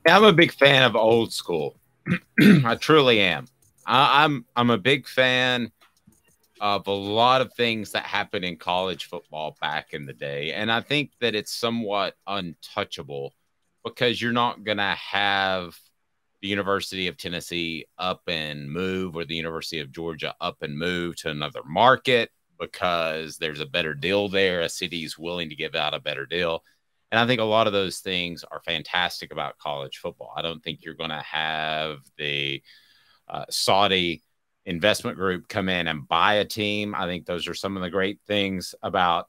I'm a big fan of old school. I truly am. I'm a big fan of a lot of things that happened in college football back in the day. And I think that it's somewhat untouchable because you're not going to have the University of Tennessee up and move or the University of Georgia up and move to another market because there's a better deal there. A city's willing to give out a better deal. And I think a lot of those things are fantastic about college football. I don't think you're going to have the Saudi investment group come in and buy a team. I think those are some of the great things about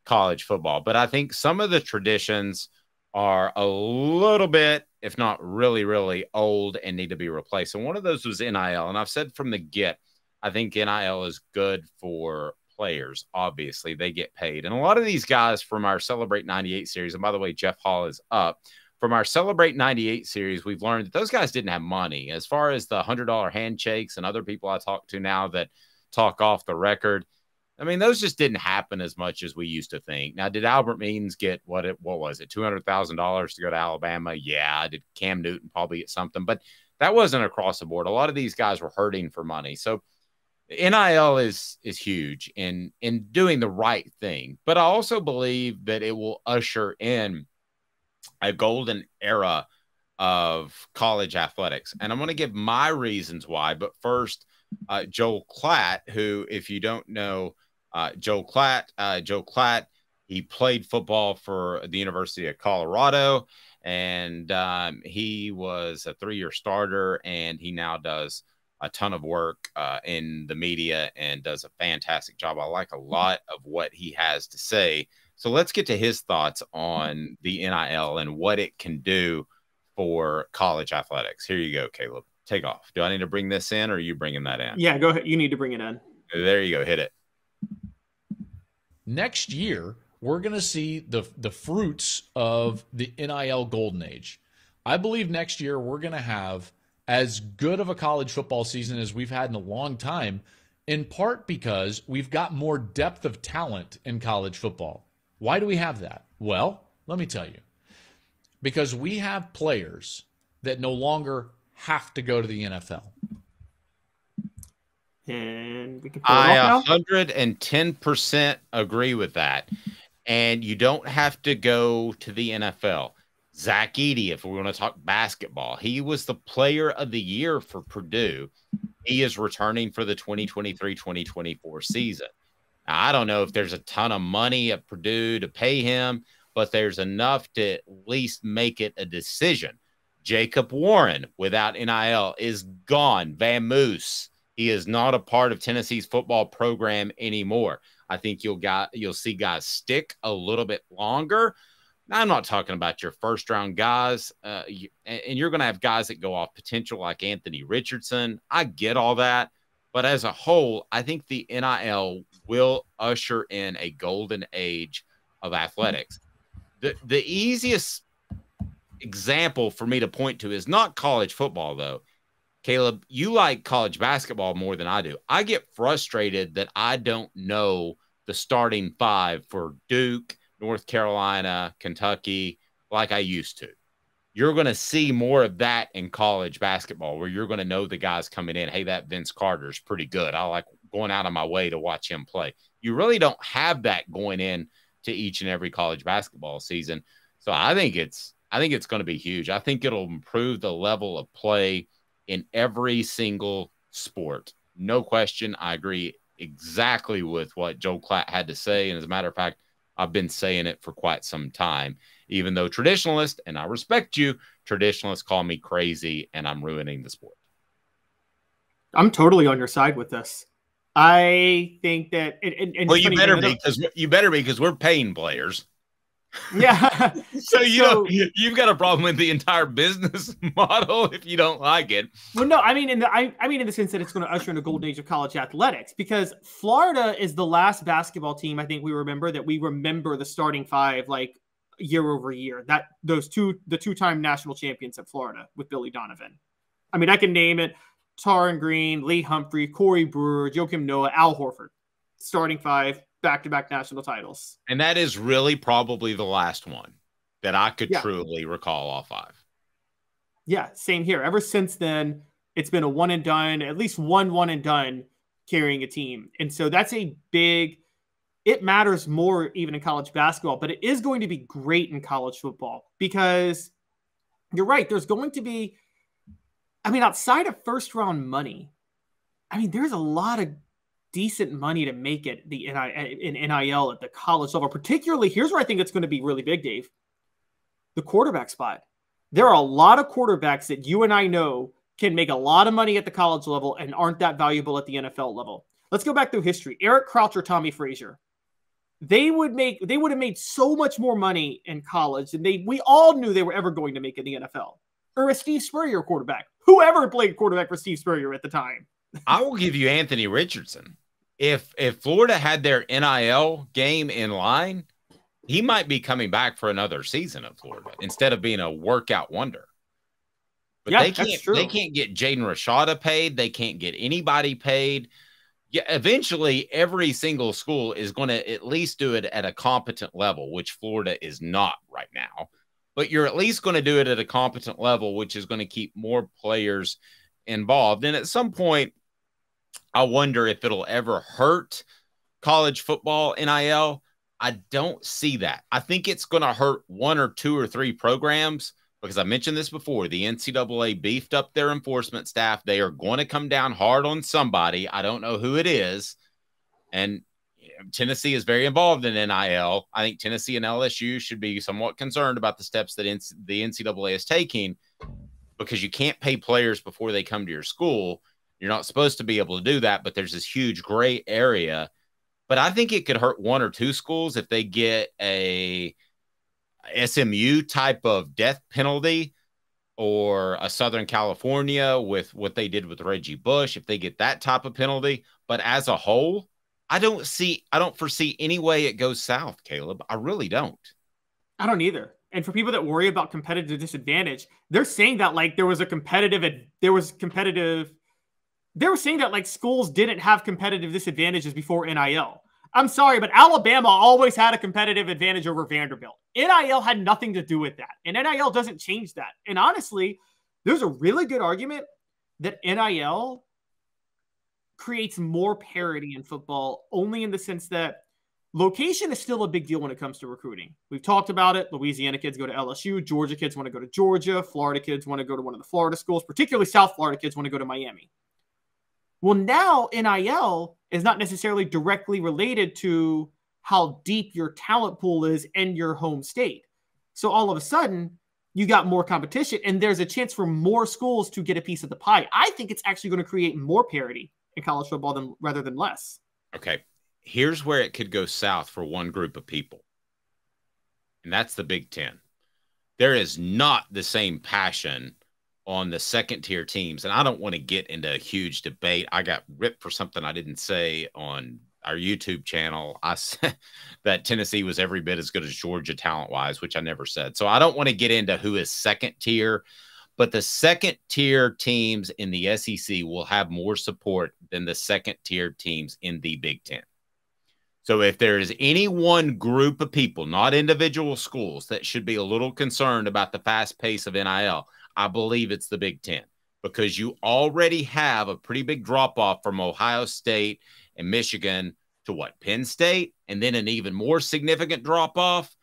college football. But I think some of the traditions are a little bit, if not really, really old and need to be replaced. And one of those was NIL. And I've said from the get, I think NIL is good for players. Obviously, they get paid. And a lot of these guys from our Celebrate 98 series, and by the way, Jeff Hall is up. From our Celebrate 98 series, we've learned that those guys didn't have money. As far as the $100 handshakes and other people I talk to now that talk off the record, I mean, those just didn't happen as much as we used to think. Now, did Albert Means get what was it, $200,000 to go to Alabama? Yeah. Did Cam Newton probably get something? But that wasn't across the board. A lot of these guys were hurting for money. So NIL is huge in doing the right thing. But I also believe that it will usher in a golden era of college athletics. And I'm going to give my reasons why. But first, Joel Klatt, who, if you don't know, Joe Klatt, he played football for the University of Colorado, and he was a 3-year starter, and he now does a ton of work in the media and does a fantastic job. I like a lot of what he has to say. So let's get to his thoughts on the NIL and what it can do for college athletics. Here you go, Caleb. Take off. Do I need to bring this in, or are you bringing that in? Yeah, go ahead. You need to bring it in. There you go. Hit it. Next year, we're going to see the fruits of the NIL golden age. I believe next year we're going to have as good of a college football season as we've had in a long time, in part because we've got more depth of talent in college football. Why do we have that? Well, let me tell you. Because we have players that no longer have to go to the NFL. And we can I 110% agree with that. And you don't have to go to the NFL. Zach Edey, if we want to talk basketball, he was the player of the year for Purdue. He is returning for the 2023-2024 season. Now, I don't know if there's a ton of money at Purdue to pay him, but there's enough to at least make it a decision. Jacob Warren, without NIL, is gone. Van Moose, he is not a part of Tennessee's football program anymore. I think you'll see guys stick a little bit longer. Now, I'm not talking about your first-round guys, and you're going to have guys that go off potential like Anthony Richardson. I get all that. But as a whole, I think the NIL will usher in a golden age of athletics. The easiest example for me to point to is not college football, though. Caleb, you like college basketball more than I do. I get frustrated that I don't know the starting five for Duke, North Carolina, Kentucky, like I used to. You're going to see more of that in college basketball where you're going to know the guys coming in. Hey, that Vince Carter's pretty good. I like going out of my way to watch him play. You really don't have that going in to each and every college basketball season. So I think it's going to be huge. I think it'll improve the level of play in every single sport. No question. I agree exactly with what Joe Klatt had to say. And as a matter of fact, I've been saying it for quite some time, even though traditionalists, and I respect you, traditionalists call me crazy and I'm ruining the sport. I'm totally on your side with this. I think that well, you better be because we're paying players. Yeah. so you've got a problem with the entire business model if you don't like it. Well, no, I mean in the sense that it's going to usher in a golden age of college athletics, because Florida is the last basketball team I think we remember the starting five like year over year. That the two-time national champions at Florida with Billy Donovan. I mean, I can name it: Taron Green, Lee Humphrey, Corey Brewer, Joakim Noah, Al Horford. Starting five. Back-to-back national titles. And that is really probably the last one that I could truly recall all five. Yeah, same here. Ever since then, it's been a one and done, at least one and done carrying a team. And so that's a big, it matters more even in college basketball, but it is going to be great in college football because you're right. There's going to be, I mean, outside of first round money, I mean, there's a lot of decent money to make it in NIL at the college level. Particularly, here's where I think it's going to be really big, Dave. The quarterback spot. There are a lot of quarterbacks that you and I know can make a lot of money at the college level and aren't that valuable at the NFL level. Let's go back through history. Eric Crouch, Tommy Frazier. They would have made so much more money in college than we all knew they were ever going to make in the NFL. Or a Steve Spurrier quarterback. Whoever played quarterback for Steve Spurrier at the time. I will give you Anthony Richardson. If Florida had their NIL game in line, he might be coming back for another season of Florida instead of being a workout wonder. But yeah, they can't get Jaden Rashada paid. They can't get anybody paid. Yeah, eventually every single school is going to at least do it at a competent level, which Florida is not right now. But you're at least going to do it at a competent level, which is going to keep more players involved. And at some point, I wonder if it'll ever hurt college football NIL. I don't see that. I think it's going to hurt one or two or three programs because I mentioned this before. The NCAA beefed up their enforcement staff. They are going to come down hard on somebody. I don't know who it is. And Tennessee is very involved in NIL. I think Tennessee and LSU should be somewhat concerned about the steps that the NCAA is taking because you can't pay players before they come to your school. You're not supposed to be able to do that, but there's this huge gray area. But I think it could hurt one or two schools if they get a SMU type of death penalty or a Southern California with what they did with Reggie Bush, if they get that type of penalty. But as a whole, I don't foresee any way it goes south, Caleb. I really don't. I don't either. And for people that worry about competitive disadvantage, they're saying that like they were saying that like schools didn't have competitive disadvantages before NIL. I'm sorry, but Alabama always had a competitive advantage over Vanderbilt. NIL had nothing to do with that. And NIL doesn't change that. And honestly, there's a really good argument that NIL creates more parity in football only in the sense that location is still a big deal when it comes to recruiting. We've talked about it. Louisiana kids go to LSU. Georgia kids want to go to Georgia. Florida kids want to go to one of the Florida schools. Particularly South Florida kids want to go to Miami. Well, now NIL is not necessarily directly related to how deep your talent pool is in your home state. So all of a sudden, you got more competition, and there's a chance for more schools to get a piece of the pie. I think it's actually going to create more parity in college football rather than less. Okay, here's where it could go south for one group of people, and that's the Big Ten. There is not the same passion on the second-tier teams, and I don't want to get into a huge debate. I got ripped for something I didn't say on our YouTube channel. I said that Tennessee was every bit as good as Georgia talent-wise, which I never said. So I don't want to get into who is second-tier, but the second-tier teams in the SEC will have more support than the second-tier teams in the Big Ten. So if there is any one group of people, not individual schools, that should be a little concerned about the fast pace of NIL, I believe it's the Big Ten, because you already have a pretty big drop-off from Ohio State and Michigan to Penn State, and then an even more significant drop-off.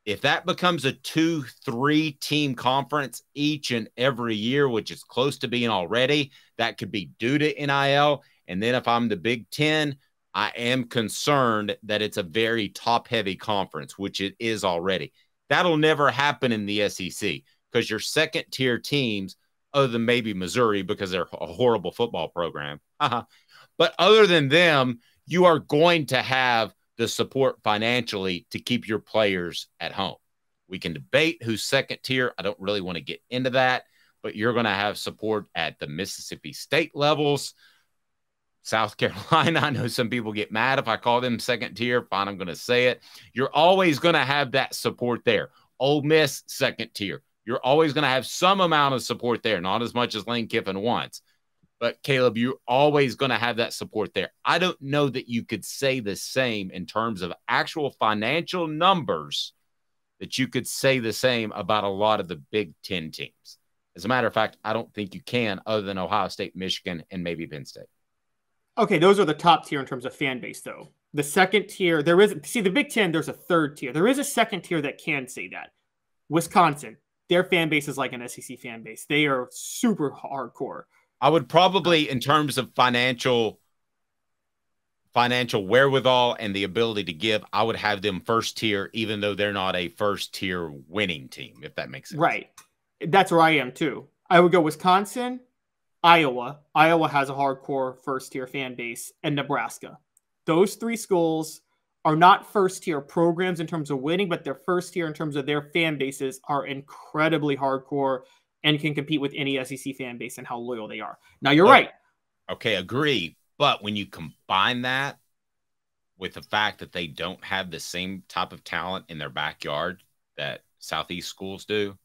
If that becomes a 2-3 team conference each and every year, which is close to being already, that could be due to NIL. And then if I'm the Big Ten, I am concerned that it's a very top-heavy conference, which it is already. That'll never happen in the SEC. Because your second-tier teams, other than maybe Missouri because they're a horrible football program, but other than them, you are going to have the support financially to keep your players at home. We can debate who's second-tier. I don't really want to get into that, but you're going to have support at the Mississippi State levels. South Carolina, I know some people get mad if I call them second-tier. Fine, I'm going to say it. You're always going to have that support there. Ole Miss, second-tier. You're always going to have some amount of support there, not as much as Lane Kiffin wants. But, Caleb, you're always going to have that support there. I don't know that you could say the same in terms of actual financial numbers, that you could say the same about a lot of the Big Ten teams. As a matter of fact, I don't think you can, other than Ohio State, Michigan, and maybe Penn State. Okay, those are the top tier in terms of fan base, though. The second tier, there is, see, the Big Ten, there's a third tier. There is a second tier that can say that. Wisconsin, their fan base is like an SEC fan base. They are super hardcore. I would probably, in terms of financial wherewithal and the ability to give, I would have them first tier, even though they're not a first tier winning team, if that makes sense. Right. That's where I am too. I would go Wisconsin, Iowa. Iowa has a hardcore first tier fan base, and Nebraska. Those three schools are not first tier programs in terms of winning, but they're first tier in terms of their fan bases are incredibly hardcore and can compete with any SEC fan base and how loyal they are. Now, you're right. Okay, agree. But when you combine that with the fact that they don't have the same type of talent in their backyard that Southeast schools do,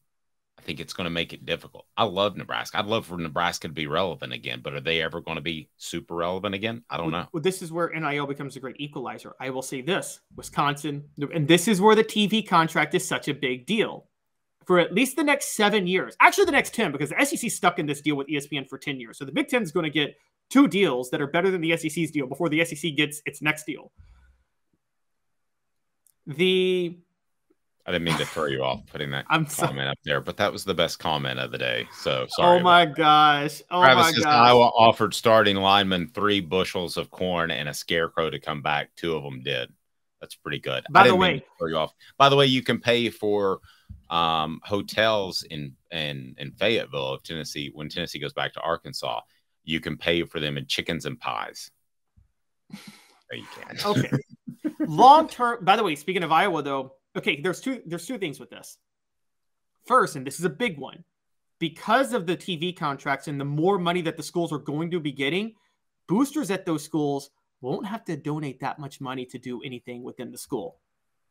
I think it's going to make it difficult. I love Nebraska. I'd love for Nebraska to be relevant again, but are they ever going to be super relevant again? I don't know. Well, this is where NIL becomes a great equalizer. I will say this, Wisconsin, and this is where the TV contract is such a big deal. For at least the next 7 years, actually the next 10, because the SEC stuck in this deal with ESPN for 10 years. So the Big Ten is going to get 2 deals that are better than the SEC's deal before the SEC gets its next deal. I didn't mean to throw you off putting that comment up there, but that was the best comment of the day. So sorry. Oh my gosh. Oh Travis my says gosh. Iowa offered starting linemen 3 bushels of corn and a scarecrow to come back. 2 of them did. That's pretty good. By the way, throw you off. By the way, you can pay for hotels in Fayetteville of Tennessee. When Tennessee goes back to Arkansas, you can pay for them in chickens and pies. There you can. Okay. Long term. By the way, speaking of Iowa, though, okay, there's two things with this. First, and this is a big one, because of the TV contracts and the more money that the schools are going to be getting, boosters at those schools won't have to donate that much money to do anything within the school.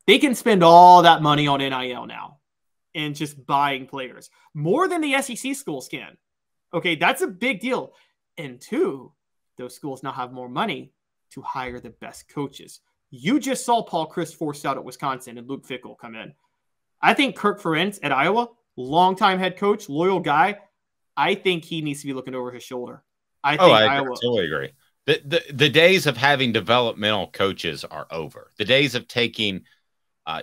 They can spend all that money on NIL now and just buying players more than the SEC schools can. Okay, that's a big deal. And 2, those schools now have more money to hire the best coaches. You just saw Paul Chryst forced out at Wisconsin and Luke Fickell come in. I think Kirk Ferentz at Iowa, longtime head coach, loyal guy, I think he needs to be looking over his shoulder. I totally agree. The days of having developmental coaches are over. The days of taking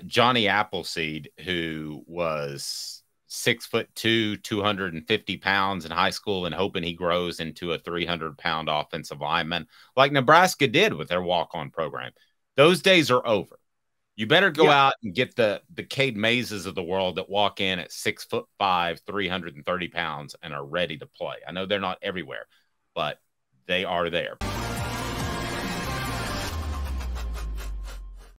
Johnny Appleseed, who was 6'2", 250 pounds in high school, and hoping he grows into a 300-pound offensive lineman, like Nebraska did with their walk-on program. Those days are over. You better go out and get the Cade Mazes of the world that walk in at 6'5", 330 pounds and are ready to play. I know they're not everywhere, but they are there.